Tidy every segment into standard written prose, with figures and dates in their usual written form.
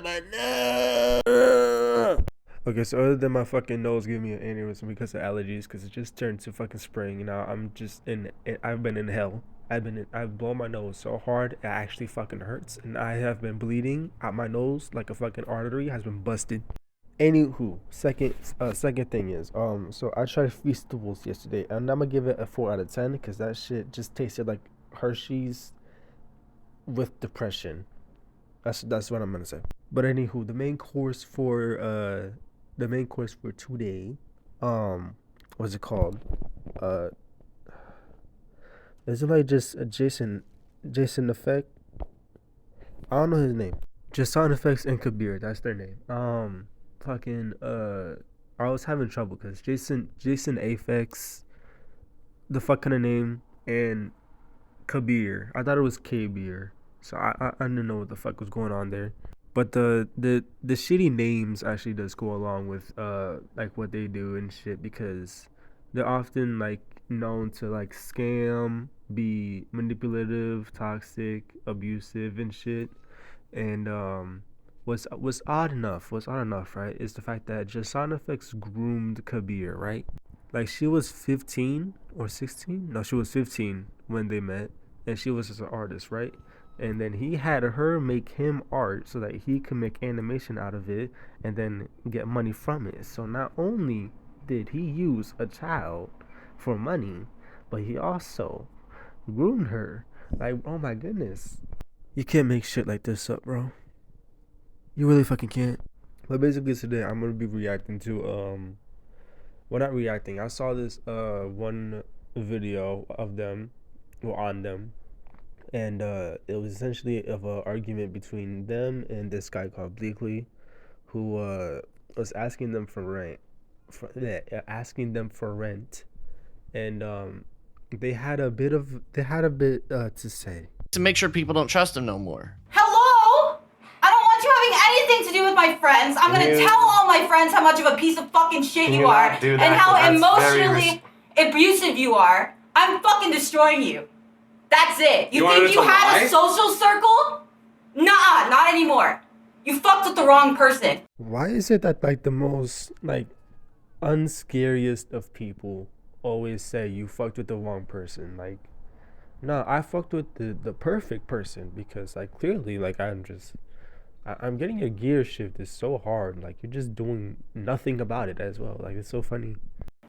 My nose. Okay, so other than my fucking nose giving me an aneurysm because of allergies, because it just turned to fucking spring, you know, I'm just I've been in hell. I've blown my nose so hard it actually fucking hurts, and I have been bleeding out my nose like a fucking artery has been busted. Anywho, second thing is, so I tried Feastables yesterday, and I'm gonna give it a 4 out of 10 because that shit just tasted like Hershey's with depression. That's what I'm gonna say. But anywho, the main course for today, what's it called? Uh, is it like just a Jason Effect? I don't know his name. Just Sound Effects and Kabir, that's their name. Fucking I was having trouble because Jason Aphex, the fuck kind of name, and Kabir. I thought it was Kabir, so I didn't know what the fuck was going on there. But the shitty names actually does go along with like what they do and shit, because they're often like known to like scam, be manipulative, toxic, abusive and shit. And what's odd enough, right, is the fact that Jason Effects groomed Kabir, right? Like she was 15 or 16? No, she was 15 when they met, and she was just an artist, right? And then he had her make him art so that he could make animation out of it and then get money from it. So not only did he use a child for money, but he also groomed her. Like, oh my goodness. You can't make shit like this up, bro. You really fucking can't. But basically today I'm gonna be reacting to well, not reacting. I saw this one video of them, well, on them, and it was essentially of an argument between them and this guy called Blakeley, who was asking them for rent, and they had a bit to say. To make sure people don't trust him no more. Hello? I don't want you having anything to do with my friends. I'm gonna tell all my friends how much of a piece of fucking shit you are and how emotionally abusive you are. I'm fucking destroying you. That's it. You think you had a social circle? Nah, not anymore. You fucked with the wrong person. Why is it that like the most like unscariest of people always say you fucked with the wrong person? Like, no, I fucked with the perfect person, because like clearly like I'm getting a gear shift is so hard, like you're just doing nothing about it as well. Like, it's so funny.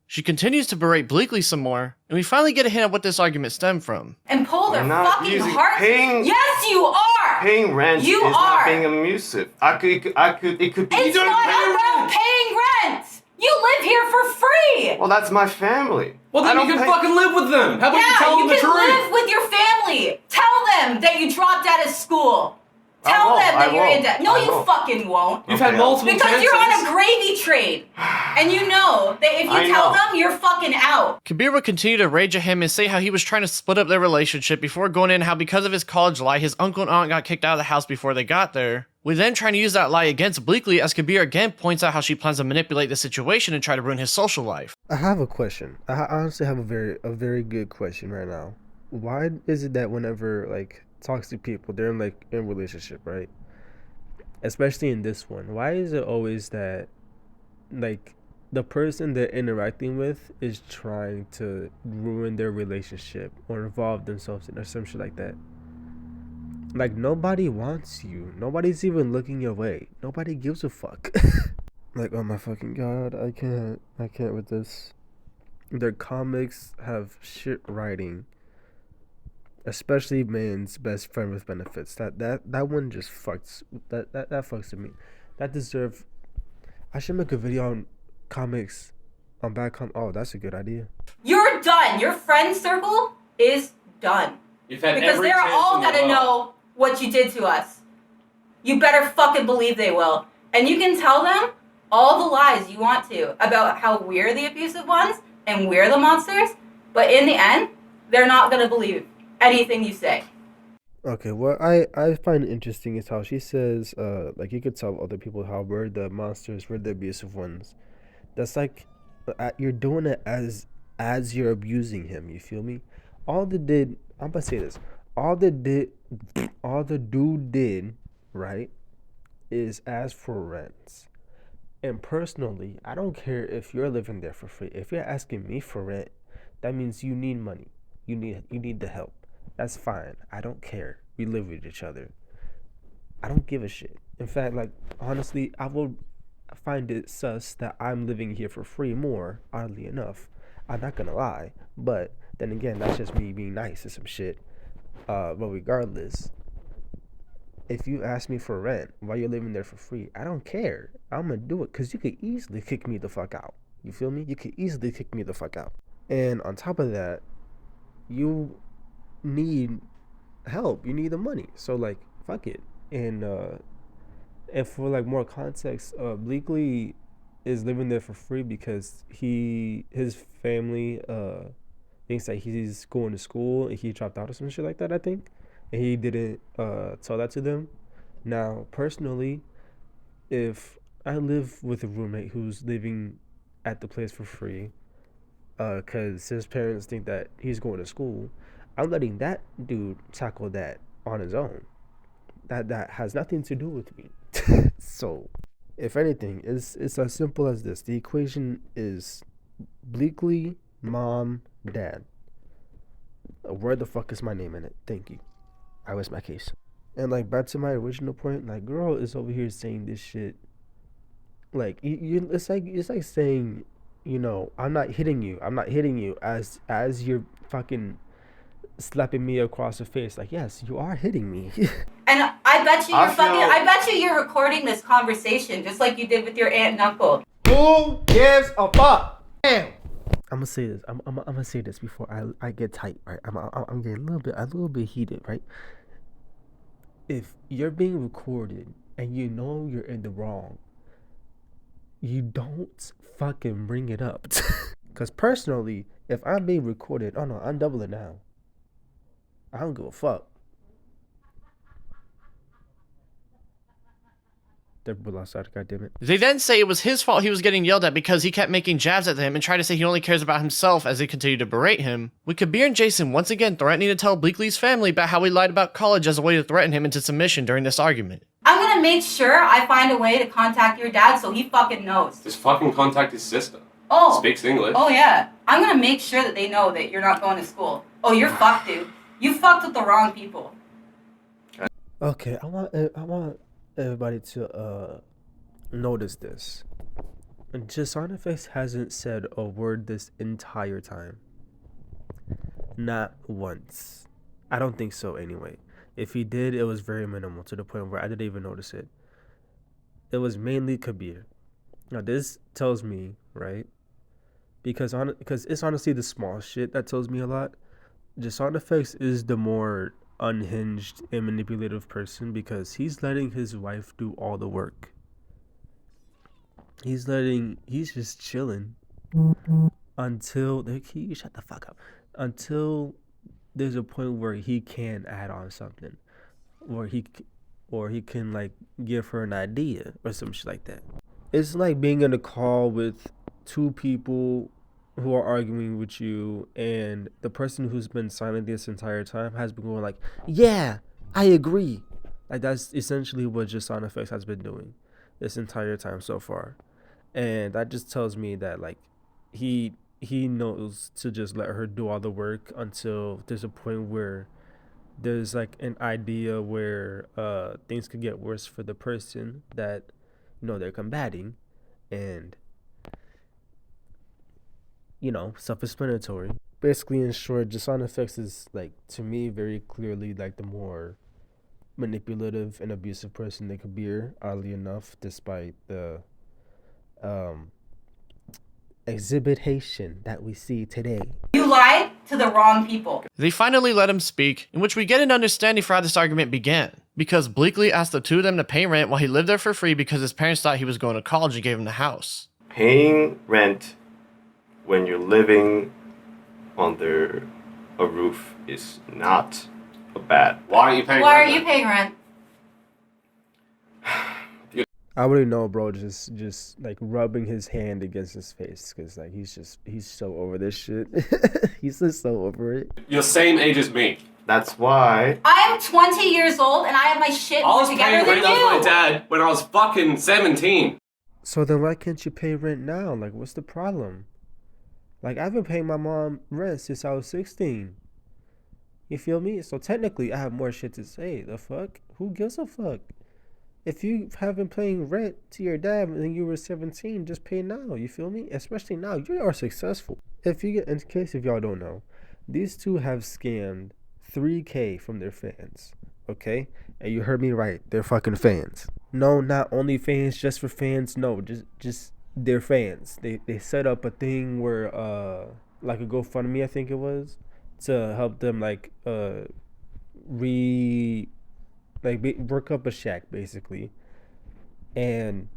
She continues to berate Blakeley some more, and we finally get a hint of what this argument stemmed from. And pull their fucking hearts. Yes, you are. Paying rent is not being abusive. It could be. It's not about paying rent. You live here for free. Well, that's my family. Well, then you can fucking live with them. How about you tell them the truth? Yeah, you can live with your family. Tell them that you dropped out of school. Tell them that you're in debt. No, you fucking won't. You've had multiple chances. Because you're on a gravy train. And you know that if you tell them, you're fucking out. Kabir would continue to rage at him and say how he was trying to split up their relationship before going in, how because of his college lie, his uncle and aunt got kicked out of the house before they got there. We're then trying to use that lie against Blakeley, as Kabir again points out how she plans to manipulate the situation and try to ruin his social life. I have a question. I honestly have a very good question right now. Why is it that whenever like toxic people, they're in relationship, right? Especially in this one, why is it always that like the person they're interacting with is trying to ruin their relationship or involve themselves in or some shit like that? Like, nobody wants you. Nobody's even looking your way. Nobody gives a fuck. Like, oh my fucking god, I can't with this. Their comics have shit writing. Especially Man's Best Friend with Benefits. That one just fucks. That fucks with me. That deserve. I should make a video on comics, on bad Oh, that's a good idea. You're done. Your friend circle is done. You've had because every they're chance all in the gonna world. know what you did to us. You better fucking believe they will. And you can tell them all the lies you want to about how we're the abusive ones and we're the monsters, but in the end, they're not gonna believe anything you say. Okay, what I find interesting is how she says, like, you could tell other people how we're the monsters, we're the abusive ones. That's like, you're doing it as you're abusing him, you feel me? I'm gonna say this, all the dude did, right, is as for rent. And personally, I don't care if you're living there for free. If you're asking me for rent, that means you need money. You need the help. That's fine. I don't care. We live with each other. I don't give a shit. In fact, like, honestly, I will find it sus that I'm living here for free more, oddly enough. I'm not gonna lie. But then again, that's just me being nice or some shit. But regardless, if you ask me for rent while you're living there for free, I don't care. I'm gonna do it because you could easily kick me the fuck out. You feel me? You could easily kick me the fuck out. And on top of that, you need help. You need the money. So like, fuck it. And for like more context, Bleakley is living there for free because his family thinks that he's going to school and he dropped out or some shit like that, I think. And he didn't tell that to them. Now, personally, if I live with a roommate who's living at the place for free, because his parents think that he's going to school, I'm letting that dude tackle that on his own. That has nothing to do with me. So, if anything, it's as simple as this. The equation is Bleakley, mom, dad. Where the fuck is my name in it? Thank you. I rest my case. And like back to my original point, like girl is over here saying this shit. Like it's like saying, you know, I'm not hitting you as you're fucking slapping me across the face. Like, yes, you are hitting me. And I bet you're recording this conversation just like you did with your aunt and uncle. Who gives a fuck? Damn. I'm gonna say this. I'm gonna say this before I get tight, right? I'm getting a little bit heated, right? If you're being recorded and you know you're in the wrong, you don't fucking bring it up. Because personally, if I'm being recorded, oh no, I'm doubling down. I don't give a fuck. Goddammit. They then say it was his fault he was getting yelled at because he kept making jabs at them and tried to say he only cares about himself as they continued to berate him, with Kabir and Jason once again threatening to tell Bleakley's family about how he lied about college as a way to threaten him into submission during this argument. I'm gonna make sure I find a way to contact your dad so he fucking knows. Just fucking contact his sister. Oh. Speaks English. Oh yeah. I'm gonna make sure that they know that you're not going to school. Oh, you're fucked, dude. You fucked with the wrong people. Okay, I want everybody to notice this. Jasonifex hasn't said a word this entire time. Not once. I don't think so anyway. If he did, it was very minimal to the point where I didn't even notice it. It was mainly Kabir. Now this tells me, right? Because it's honestly the small shit that tells me a lot. Jasonifex is the more unhinged and manipulative person because he's letting his wife do all the work. He's just chilling until shut the fuck up. Until there's a point where he can add on something, or he can like give her an idea or some shit like that. It's like being in a call with two people who are arguing with you, and the person who's been silent this entire time has been going like, yeah, I agree. Like that's essentially what Jasonifex has been doing this entire time so far. And that just tells me that like he knows to just let her do all the work until there's a point where there's like an idea where things could get worse for the person that, you know, they're combating. And you know, self-explanatory. Basically, in short, Jasonifex is, like, to me, very clearly, like, the more manipulative and abusive person than Kabir, oddly enough, despite the exhibition that we see today. You lied to the wrong people. They finally let him speak, in which we get an understanding for how this argument began, because Bleakley asked the two of them to pay rent while he lived there for free because his parents thought he was going to college and gave him the house. Paying rent when you're living under a roof is not a bad. Why are you paying rent? Why are you paying rent? I already know, bro. Just like rubbing his hand against his face, because like he's so over this shit. He's just so over it. You're the same age as me. That's why. I am 20 years old and I have my shit I more was together paying than rent with my you. dad when I was fucking 17. So then why can't you pay rent now? Like, what's the problem? Like, I've been paying my mom rent since I was 16. You feel me? So technically, I have more shit to say. The fuck? Who gives a fuck? If you have been paying rent to your dad when you were 17, just pay now. You feel me? Especially now, you are successful. If you get, in case if y'all don't know, these two have scammed $3K from their fans. Okay? And you heard me right. They're fucking fans. No, not only fans, just for fans. No, just their fans. They set up a thing where like a GoFundMe, I think it was, to help them like work up a shack basically. And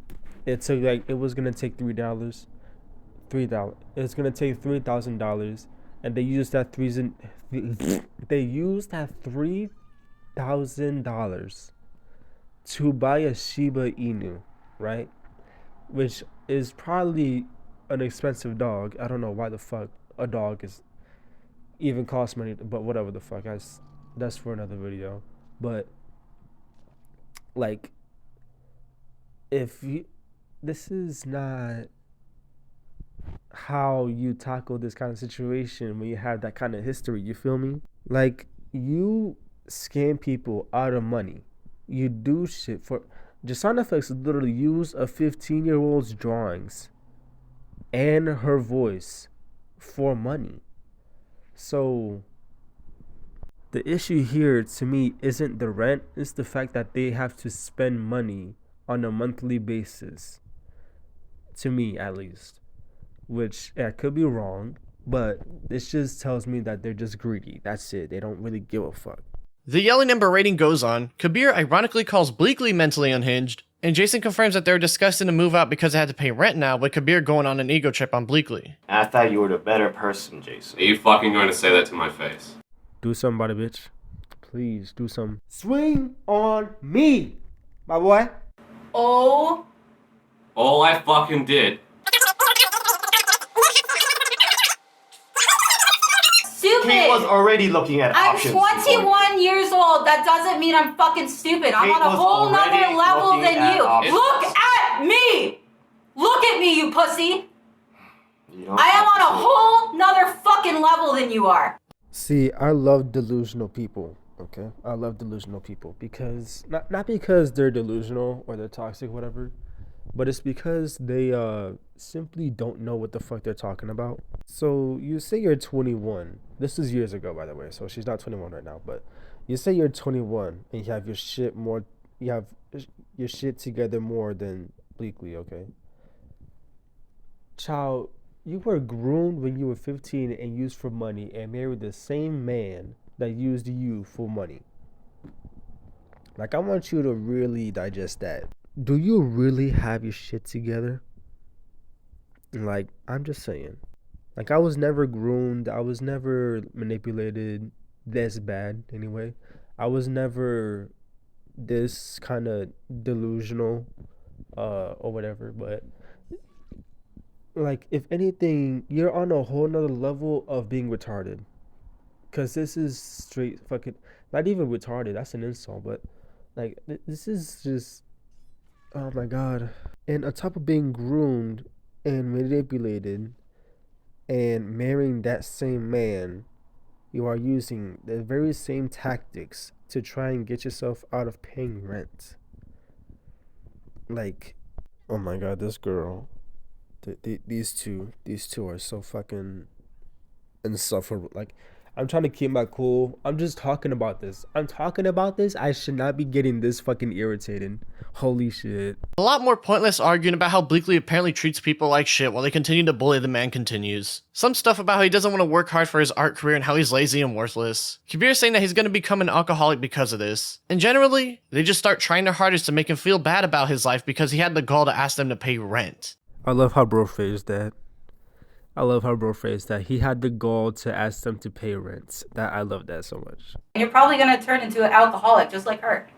it took like it was gonna take $3. It's gonna take $3,000, and they used that $3,000 to buy a Shiba Inu, right? Which is probably an expensive dog. I don't know why the fuck a dog is even cost money, but whatever the fuck. That's for another video. But like, if you, this is not how you tackle this kind of situation when you have that kind of history. You feel me? Like, you scam people out of money. You do shit for. Jasana Effects literally used a 15-year-old's drawings and her voice for money. So the issue here to me isn't the rent, it's the fact that they have to spend money on a monthly basis. To me, at least. Which I could be wrong, but this just tells me that they're just greedy. That's it. They don't really give a fuck. The yelling and berating goes on. Kabir ironically calls Blakeley mentally unhinged, and Jason confirms that they're discussing to move out because they had to pay rent now, with Kabir going on an ego trip on Blakeley. I thought you were the better person, Jason. Are you fucking going to say that to my face? Do something about it, bitch. Please, do something. Swing on me, my boy. Oh. All I fucking did. Stupid. He was already looking at I'm options. 21 years old. That doesn't mean I'm fucking stupid. I'm on a whole nother level than you. Look at me! Look at me, you pussy! I am on a whole nother fucking level than you are. See, I love delusional people, okay? I love delusional people because, not because they're delusional or they're toxic, whatever, but it's because they simply don't know what the fuck they're talking about. So you say you're 21. This is years ago, by the way, so she's not 21 right now, but you say you're 21 and you have your shit together more than Blakeley, okay? Child, you were groomed when you were 15 and used for money and married the same man that used you for money. Like, I want you to really digest that. Do you really have your shit together? Like, I'm just saying. Like, I was never groomed. I was never manipulated this bad, anyway. I was never this kind of delusional or whatever, but like, if anything, you're on a whole nother level of being retarded. Because this is straight fucking, not even retarded, that's an insult, but like, this is just, oh my god. And on top of being groomed and manipulated and marrying that same man, you are using the very same tactics to try and get yourself out of paying rent. Like, oh my god, this girl, these two are so fucking insufferable. Like, I'm trying to keep my cool. I'm just talking about this. I should not be getting this fucking irritated. Holy shit. A lot more pointless arguing about how Blakeley apparently treats people like shit while they continue to bully the man continues. Some stuff about how he doesn't want to work hard for his art career and how he's lazy and worthless. Kabir saying that he's going to become an alcoholic because of this. And generally, they just start trying their hardest to make him feel bad about his life because he had the gall to ask them to pay rent. I love how bro phrased that. He had the gall to ask them to pay rent. I love that so much. And you're probably gonna turn into an alcoholic just like her.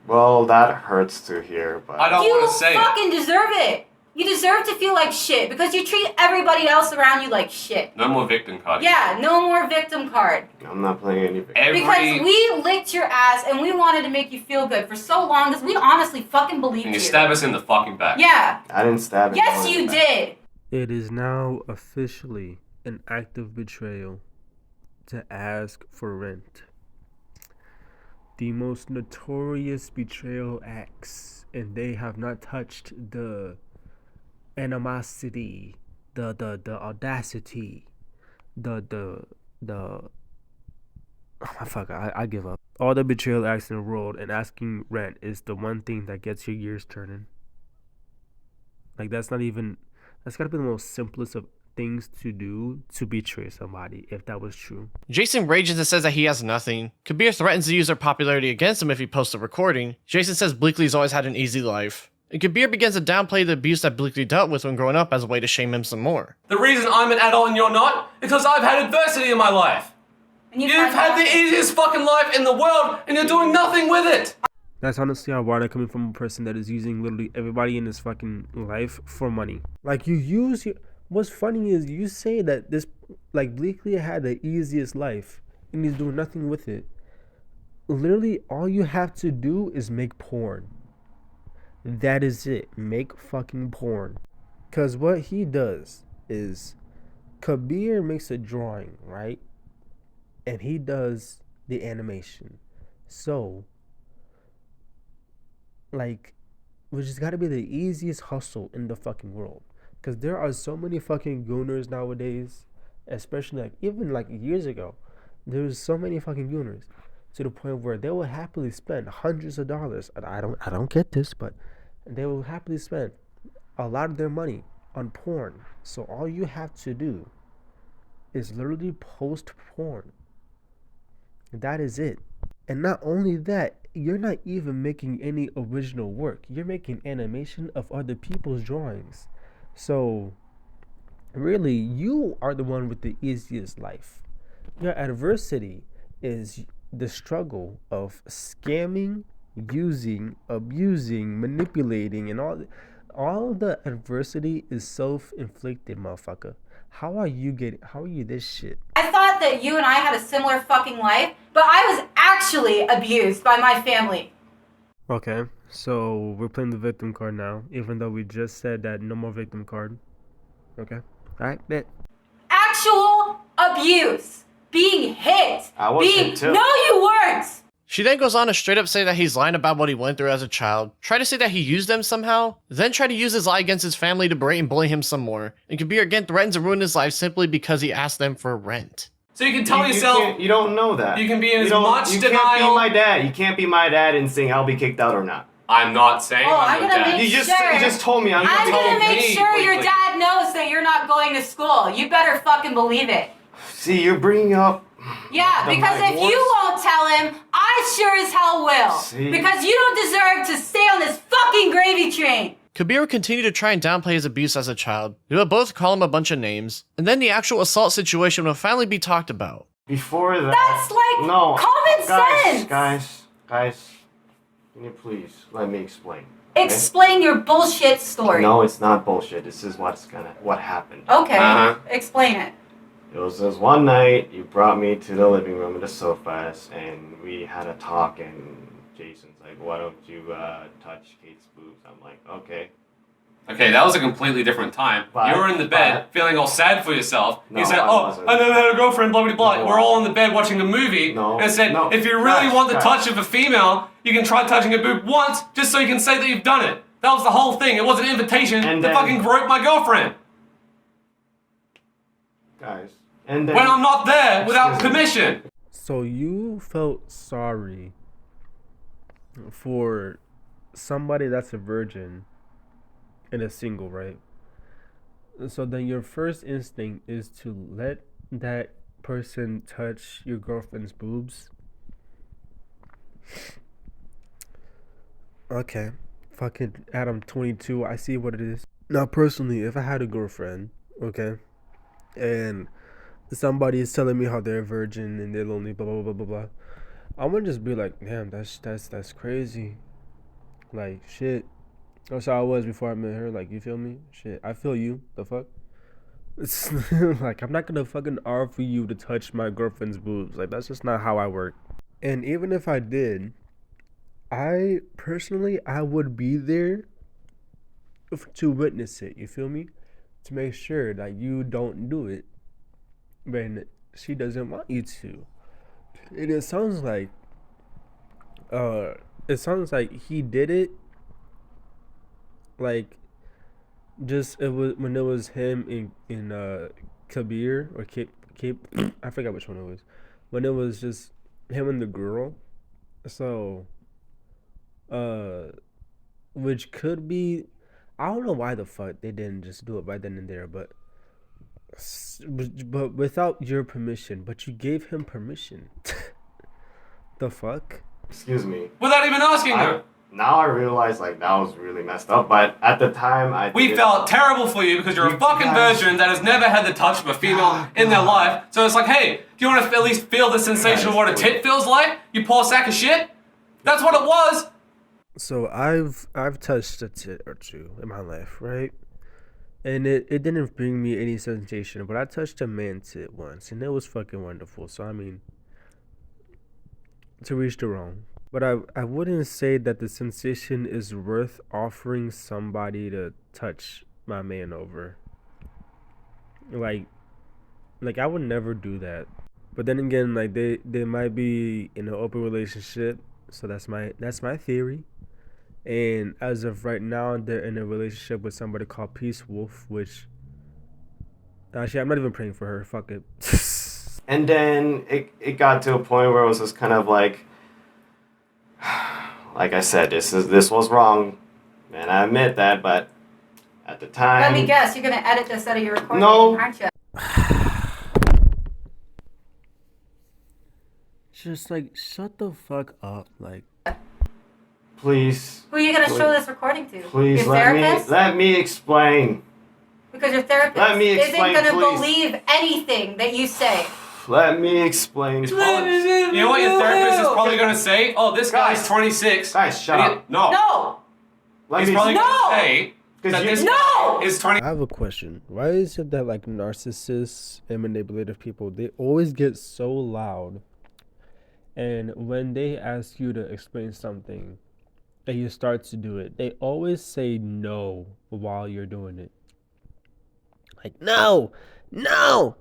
Well, that hurts to hear, but I don't want to say You fucking deserve it. You deserve to feel like shit because you treat everybody else around you like shit. No more victim card. Yeah, no more victim card. I'm not playing any victim. Because we licked your ass and we wanted to make you feel good for so long because we honestly fucking believed you. And you stab us in the fucking back. Yeah. I didn't stab him. Yes, you did. It is now officially an act of betrayal to ask for rent. The most notorious betrayal acts, and they have not touched the animosity, the audacity, I give up. All the betrayal acts in the world, and asking rent is the one thing that gets your gears turning. Like, that's gotta be the most simplest of things to do to betray somebody, if that was true. Jason rages and says that he has nothing. Kabir threatens to use their popularity against him if he posts a recording. Jason says Blakeley's always had an easy life. And Kabir begins to downplay the abuse that Blakeley dealt with when growing up as a way to shame him some more. The reason I'm an adult and you're not is because I've had adversity in my life. And You've had the easiest fucking life in the world and you're doing nothing with it. That's honestly ironic coming from a person that is using literally everybody in his fucking life for money. Like, what's funny is you say that this, like, Blakeley had the easiest life and he's doing nothing with it. Literally, all you have to do is make porn. That is it. Make fucking porn. Because what he does is Kabir makes a drawing, right? And he does the animation. So, like, which has got to be the easiest hustle in the fucking world. Because there are so many fucking gooners nowadays, especially like even like years ago, there's so many fucking gooners to the point where they will happily spend hundreds of dollars. And I don't get this, but they will happily spend a lot of their money on porn. So all you have to do is literally post porn. That is it. And not only that, you're not even making any original work. You're making animation of other people's drawings. So, really, you are the one with the easiest life. Your adversity is the struggle of scamming, using, abusing, manipulating, and all the adversity is self-inflicted, motherfucker. How are you this shit? I thought that you and I had a similar fucking life, but I was actually abused by my family. Okay, so we're playing the victim card now, even though we just said that no more victim card. Okay, alright, bet. Actual abuse. Being hit. I was hit too. No, you weren't. She then goes on to straight up say that he's lying about what he went through as a child, try to say that he used them somehow, then try to use his lie against his family to berate and bully him some more, and Kabir again threatens to ruin his life simply because he asked them for rent. So you can tell yourself... You don't know that. You can be in as much denial... You can't be my dad. You can't be my dad and saying I'll be kicked out or not. I'm not saying I'm your dad. Make You just told me. I'm gonna make sure your Blakeley. dad knows that you're not going to school. You better fucking believe it. See, you're bringing up... Yeah, because if you won't tell him, I sure as hell will. See? Because you don't deserve to stay on this fucking gravy train. Kabir would continue to try and downplay his abuse as a child. They would both call him a bunch of names, and then the actual assault situation would finally be talked about. Before that... That's like common sense. Guys, can you please let me explain? Explain your bullshit story. No, it's not bullshit. This is what happened. Okay, explain it. It was this one night, you brought me to the living room with the sofas, and we had a talk, and Jason's like, why don't you touch Kate's boobs? I'm like, okay. Okay, that was a completely different time. You were in the bed, feeling all sad for yourself. No, You said, I never had a girlfriend, blah, blah, blah. No. We're all in the bed watching a movie. No, And said, no. if you really Guys, want the guys. touch of a female, you can try touching a boob once, just so you can say that you've done it. That was the whole thing. It was an invitation And to then- fucking grope my girlfriend. Guys. And then... When I'm not there without Excuse me. permission. So you felt sorry for somebody that's a virgin and a single, right? So then your first instinct is to let that person touch your girlfriend's boobs. Okay. Fucking Adam 22, I see what it is. Now personally, if I had a girlfriend, okay, and somebody is telling me how they're a virgin and they're lonely, blah blah blah blah blah, I'm gonna just be like, damn, that's crazy. Like, shit, That's how I was before I met her. Like, you feel me? Shit, I feel you. The fuck? It's like, I'm not gonna fucking offer you to touch my girlfriend's boobs. Like, that's just not how I work. And even if I did, I personally, I would be there to witness it. You feel me? To make sure that you don't do it when she doesn't want you to. And it sounds like he did it like just it was when it was him in Kabir or Cape I forgot which one it was. When it was just him and the girl. So which could be, I don't know why the fuck they didn't just do it right then and there, but without your permission. But you gave him permission. The fuck? Excuse me. Without even asking her. Now I realize like that was really messed up, but at the time we felt terrible for you because you're a fucking virgin that has never had the touch of a female in their life. So it's like, hey, do you want to at least feel the sensation of what a tit feels like? You poor sack of shit. That's what it was. So I've touched a tit or two in my life, right? And it didn't bring me any sensation, but I touched a man tit once, and it was fucking wonderful. So I mean, to each their own. But I wouldn't say that the sensation is worth offering somebody to touch my man over. Like I would never do that. But then again, like they might be in an open relationship, so that's my theory. And as of right now, they're in a relationship with somebody called Peace Wolf, which actually I'm not even praying for her. Fuck it. And then it got to a point where it was just kind of like I said, this was wrong, and I admit that, but at the time. Let me guess, you're gonna edit this out of your recording, No. aren't you? Just like shut the fuck up, like. Please. Who are you gonna show this recording to? Please your therapist? let me explain. Because your therapist Let me explain, isn't gonna please. believe anything that you say. Let me explain. You know what your therapist is probably going to say? Oh, this guy's 26. Guys, shut up. No. No! He's probably going No! to say that this No! is 20. I have a question. Why is it that like narcissists and manipulative people, they always get so loud, and when they ask you to explain something and you start to do it, they always say no while you're doing it. Like, no!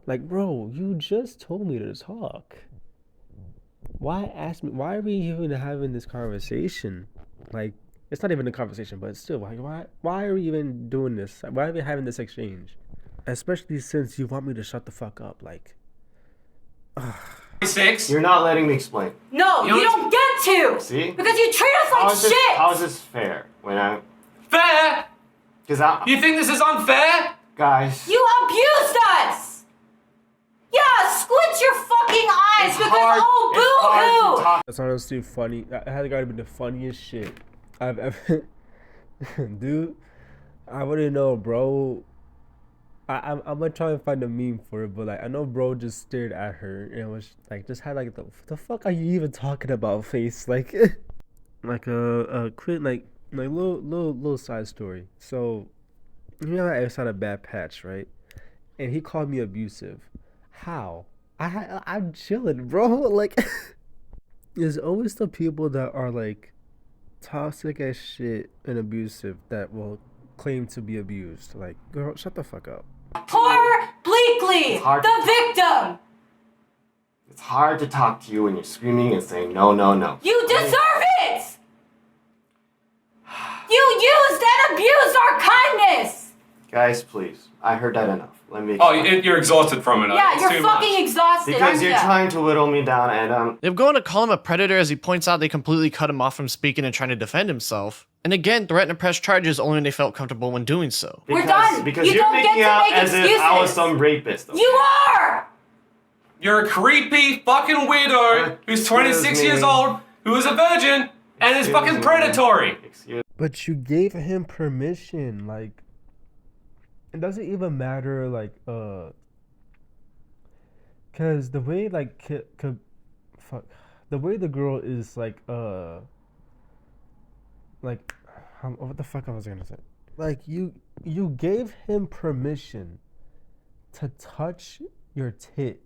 Like, bro, you just told me to talk. Why ask me? Why are we even having this conversation? Like, it's not even a conversation, but still, like, why are we even doing this? Why are we having this exchange? Especially since you want me to shut the fuck up, like. 26. You're not letting me explain. No, you don't get to! See? Because you treat us like shit! How is this fair? When I... Fair? Because You think this is unfair? Guys... You abused us! Yeah, squint your fucking eyes It's because, hard oh, to boo-hoo! talk. That's honestly funny. That had gotta be the funniest shit I've ever. Dude, I wouldn't know, bro. I'm gonna try and find a meme for it, but like I know bro just stared at her and it was like just had like the fuck are you even talking about face, like like a quick like little side story. So you know I just had a bad patch, right? And he called me abusive. How? I'm chilling, bro. Like there's always the people that are like toxic as shit and abusive that will claim to be abused. Like, girl, shut the fuck up. Poor Blakeley, the victim! It's hard to talk to you when you're screaming and saying no, no, no. You deserve it! You used and abused our kindness! Guys, please. I heard that enough. Let me Oh, explain. you're exhausted from it. Yeah, It's you're too fucking much. exhausted, Because aren't you're ya? trying to whittle me down and They're going to call him a predator as he points out they completely cut him off from speaking and trying to defend himself. And again, threaten to press charges only when they felt comfortable when doing so. We're done. Because You you're don't making get to out make as if I was excuses. some rapist. Okay? You are! You're a creepy fucking weirdo who's 26 Excuse years me. old, who is a virgin, and is fucking predatory. Excuse But you gave him permission, like it doesn't even matter, like cause the way like fuck, the way the girl is like What the fuck I was gonna say? Like you gave him permission to touch your tit,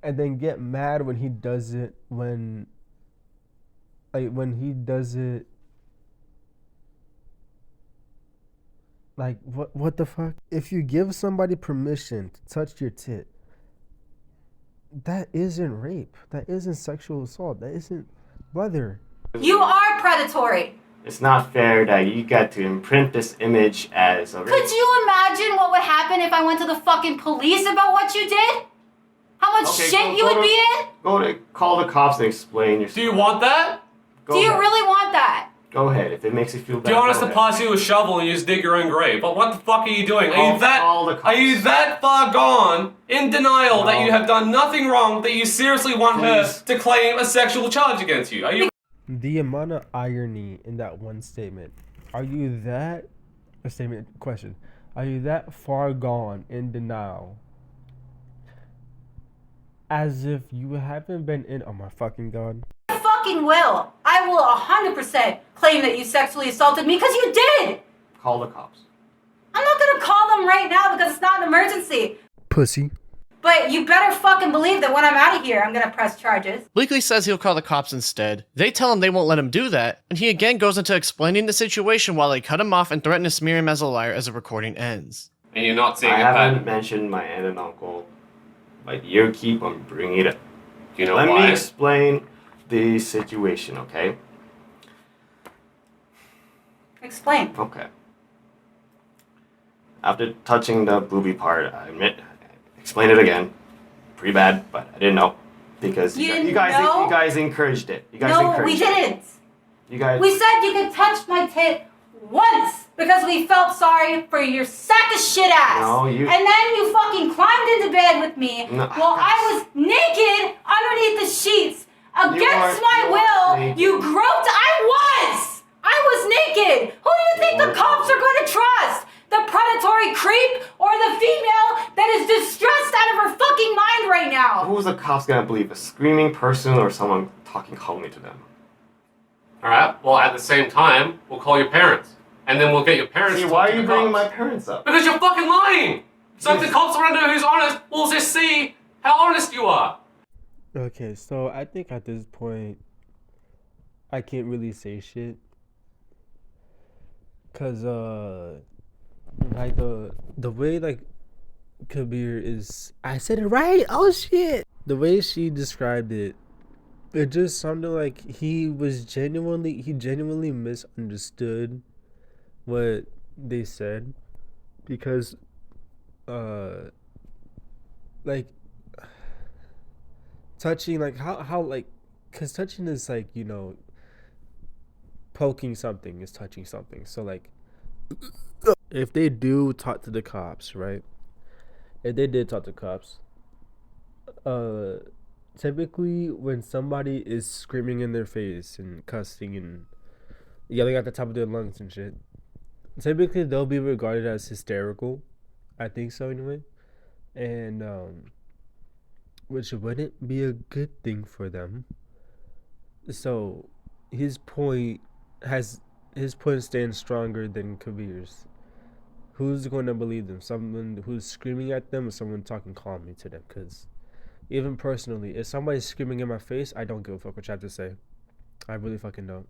and then get mad when he does it when he does it. Like what the fuck? If you give somebody permission to touch your tit, that isn't rape. That isn't sexual assault. That isn't, brother. You are predatory. It's not fair that you get to imprint this image as a rape. Could you imagine what would happen if I went to the fucking police about what you did? How much shit you would be in? Go to call the cops and explain yourself. Do you want that? Do you really want that? Go ahead, if it makes you feel better. Do you want us to pass you a shovel and you just dig your own grave? But what the fuck are you doing? Are you that far gone in denial that you have done nothing wrong that you seriously want her to claim a sexual charge against you? Are you? The amount of irony in that one statement. Are you that question? Are you that far gone in denial? As if you haven't been in. Oh my fucking god. I fucking will. I will 100% claim that you sexually assaulted me because you did. Call the cops. I'm not gonna call them right now because it's not an emergency. Pussy. But you better fucking believe that when I'm out of here, I'm gonna press charges. Blakeley says he'll call the cops instead. They tell him they won't let him do that, and he again goes into explaining the situation while they cut him off and threaten to smear him as a liar as the recording ends. And you're not seeing I it, haven't mentioned my aunt and uncle, but you keep on bringing it up. Do you know Let why? me explain the situation, okay? Explain. Okay. After touching the booby part, I admit, explain it again. Pretty bad, but I didn't know because you guys encouraged it. You guys encouraged we didn't. It. You guys. We said you could touch my tit once because we felt sorry for your sack of shit ass. No, and then you fucking climbed into bed with me while I was naked underneath the sheets against my will. Naked. You groped. I was naked. Who do you think the cops are going to trust? The predatory creep or the female that is distressed out of her fucking mind right now? Who's the cops gonna believe? A screaming person or someone talking calmly to them? Alright, well at the same time, we'll call your parents. And then we'll get your parents See, to why talk are to you the bringing cops. my parents up? Because you're fucking lying! So if the cops want to know who's honest, we'll just see how honest you are. Okay, so I think at this point, I can't really say shit. Cause like the way like Kabir is, I said it right. Oh shit! The way she described it, it just sounded like he genuinely misunderstood what they said, because like touching, like how like, cause touching is like, you know, poking something is touching something. So like, if they do talk to the cops, right? If they did talk to cops, typically when somebody is screaming in their face and cussing and yelling at the top of their lungs and shit, typically they'll be regarded as hysterical. I think so anyway. And which wouldn't be a good thing for them. So his point stands stronger than Kabir's. Who's going to believe them? Someone who's screaming at them or someone talking calmly to them? Because even personally, if somebody's screaming in my face, I don't give a fuck what you have to say. I really fucking don't.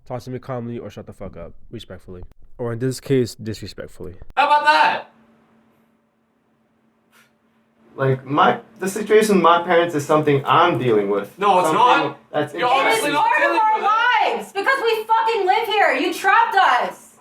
Talk to me calmly or shut the fuck up, respectfully. Or in this case, disrespectfully. How about that? Like the situation with my parents is something I'm dealing with. No, it's not. That's You're It honestly is not part of dealing our with it. lives because we fucking live here. You trapped us.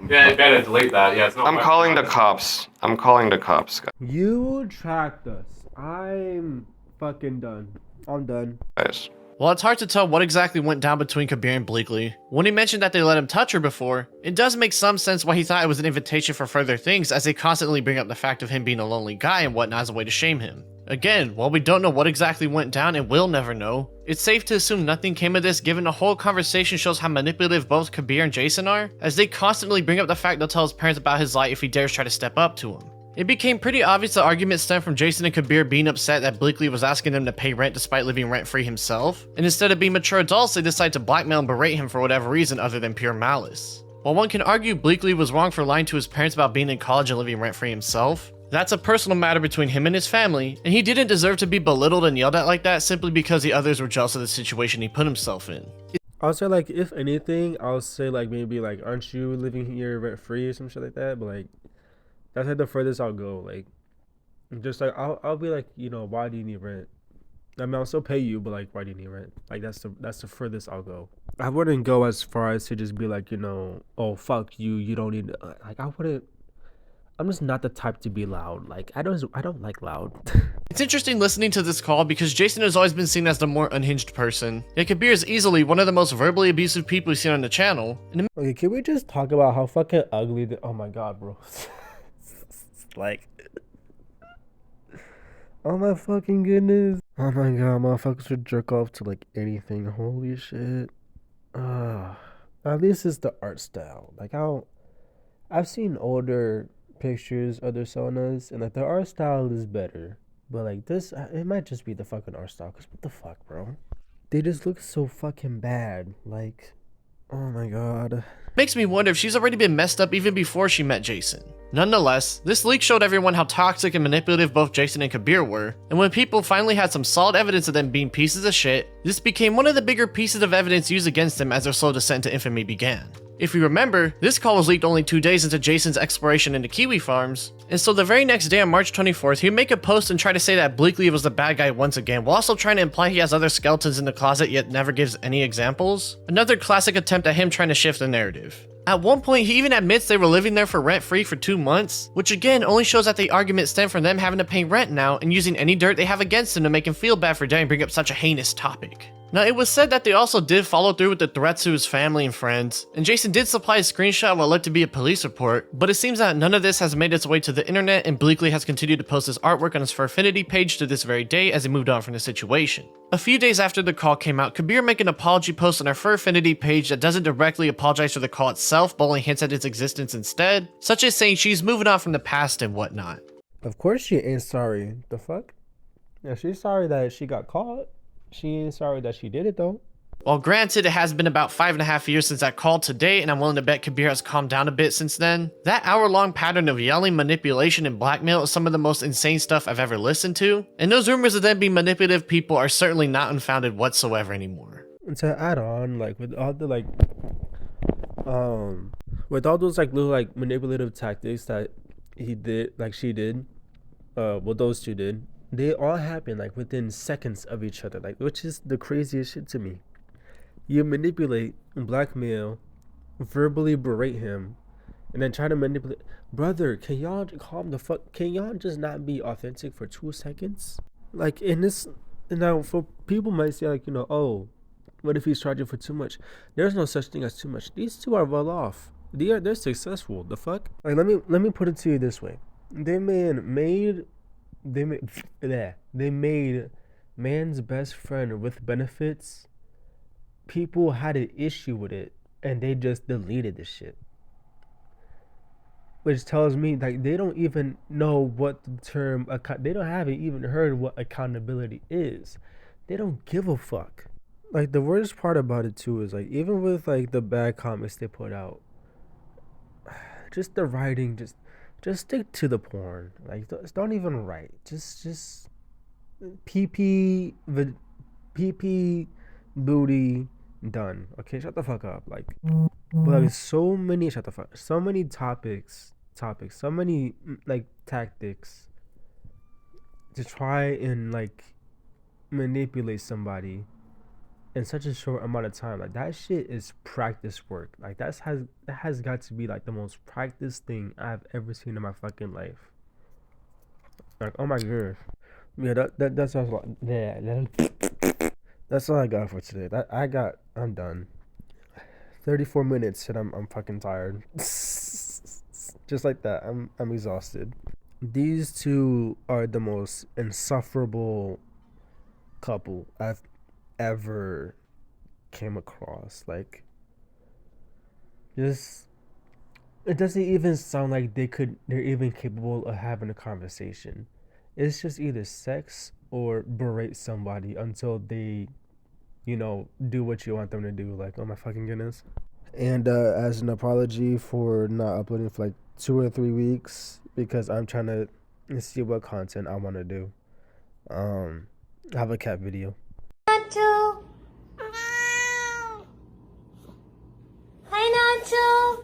Yeah, you better delete that. Yeah, it's not. I'm calling the cops. I'm calling the cops, You tracked us. I'm fucking done. I'm done. guys. While it's hard to tell what exactly went down between Kabir and Blakeley, when he mentioned that they let him touch her before, it does make some sense why he thought it was an invitation for further things, as they constantly bring up the fact of him being a lonely guy and whatnot as a way to shame him. Again, while we don't know what exactly went down and will never know, it's safe to assume nothing came of this, given the whole conversation shows how manipulative both Kabir and Jason are, as they constantly bring up the fact they'll tell his parents about his lie if he dares try to step up to him. It became pretty obvious the argument stemmed from Jason and Kabir being upset that Blakeley was asking them to pay rent despite living rent-free himself, and instead of being mature adults, they decided to blackmail and berate him for whatever reason other than pure malice. While one can argue Blakeley was wrong for lying to his parents about being in college and living rent-free himself, that's a personal matter between him and his family, and he didn't deserve to be belittled and yelled at like that simply because the others were jealous of the situation he put himself in. I'll say, like, if anything, I'll say, like, maybe, like, aren't you living here rent-free or some shit like that? But, like, that's, like, the furthest I'll go. Like, just, like, I'll be like, you know, why do you need rent? I mean, I'll still pay you, but, like, why do you need rent? Like, that's the furthest I'll go. I wouldn't go as far as to just be like, you know, oh, fuck you, you don't need, like, I wouldn't. I'm just not the type to be loud. Like, I don't like loud. It's interesting listening to this call because Jason has always been seen as the more unhinged person, yet Kabir is easily one of the most verbally abusive people we've seen on the channel. Okay, can we just talk about how fucking ugly oh my god, bro. Like, oh my fucking goodness. Oh my god, motherfuckers would jerk off to, like, anything. Holy shit. At least it's the art style. Like, I've seen older pictures of their sonas, and, like, the art style is better. But, like, this, it might just be the fucking art style, because what the fuck, bro? They just look so fucking bad. Like, oh my god. Makes me wonder if she's already been messed up even before she met Jason. Nonetheless, this leak showed everyone how toxic and manipulative both Jason and Kabir were, and when people finally had some solid evidence of them being pieces of shit, this became one of the bigger pieces of evidence used against them as their slow descent to infamy began. If you remember, this call was leaked only 2 days into Jason's exploration into kiwi farms, and so the very next day on March 24th, he would make a post and try to say that Blakeley was the bad guy once again, while also trying to imply he has other skeletons in the closet yet never gives any examples. Another classic attempt at him trying to shift the narrative. At one point, he even admits they were living there for rent-free for 2 months, which again only shows that the argument stemmed from them having to pay rent now and using any dirt they have against him to make him feel bad for daring bring up such a heinous topic. Now, it was said that they also did follow through with the threats to his family and friends, and Jason did supply a screenshot of what looked to be a police report, but it seems that none of this has made its way to the internet, and Blakeley has continued to post his artwork on his Furfinity page to this very day as he moved on from the situation. A few days after the call came out, Kabir made an apology post on her Furfinity page that doesn't directly apologize for the call itself, but only hints at its existence instead, such as saying she's moving on from the past and whatnot. Of course she ain't sorry. The fuck? Yeah, she's sorry that she got caught. She ain't sorry that she did it, though. While granted, it has been about 5.5 years since that call today, and I'm willing to bet Kabir has calmed down a bit since then, that hour-long pattern of yelling, manipulation, and blackmail is some of the most insane stuff I've ever listened to, and those rumors of them being manipulative people are certainly not unfounded whatsoever anymore. And to add on, like, with all the, like, with all those, like, little, like, manipulative tactics that he did, like, she did, what those two did, they all happen, like, within seconds of each other, like, which is the craziest shit to me. You manipulate, blackmail, verbally berate him, and then try to manipulate. Brother, can y'all calm the fuck? Can y'all just not be authentic for 2 seconds? Like, in this, now, for people might say, like, you know, oh, what if he's charging for too much? There's no such thing as too much. These two are well off. They're successful. The fuck? Like, let me put it to you this way. They made man's best friend with benefits. People had an issue with it, and they just deleted the shit. Which tells me, like, they don't even know what the term, they haven't even heard what accountability is. They don't give a fuck. Like, the worst part about it too is, like, even with, like, the bad comments they put out, just the writing, just stick to the porn. Like, don't even write. Just PP booty done. Okay, shut the fuck up. Like, but like, so many topics, so many, like, tactics to try and, like, manipulate somebody in such a short amount of time. Like, that shit is practice work. Like, that has got to be, like, the most practiced thing I've ever seen in my fucking life. Like, oh my god. Yeah, that's all. Yeah, that's all I got for today. I'm done. 34 minutes and I'm fucking tired. Just like that, I'm exhausted. These two are the most insufferable couple I've ever came across. Like, just It doesn't even sound like they're even capable of having a conversation. It's just either sex or berate somebody until they, do what you want them to do. Like, oh my fucking goodness. And as an apology for not uploading for like 2 or 3 weeks, because I'm trying to see what content I want to do. I have a cat video. Nacho. Hi, Nacho.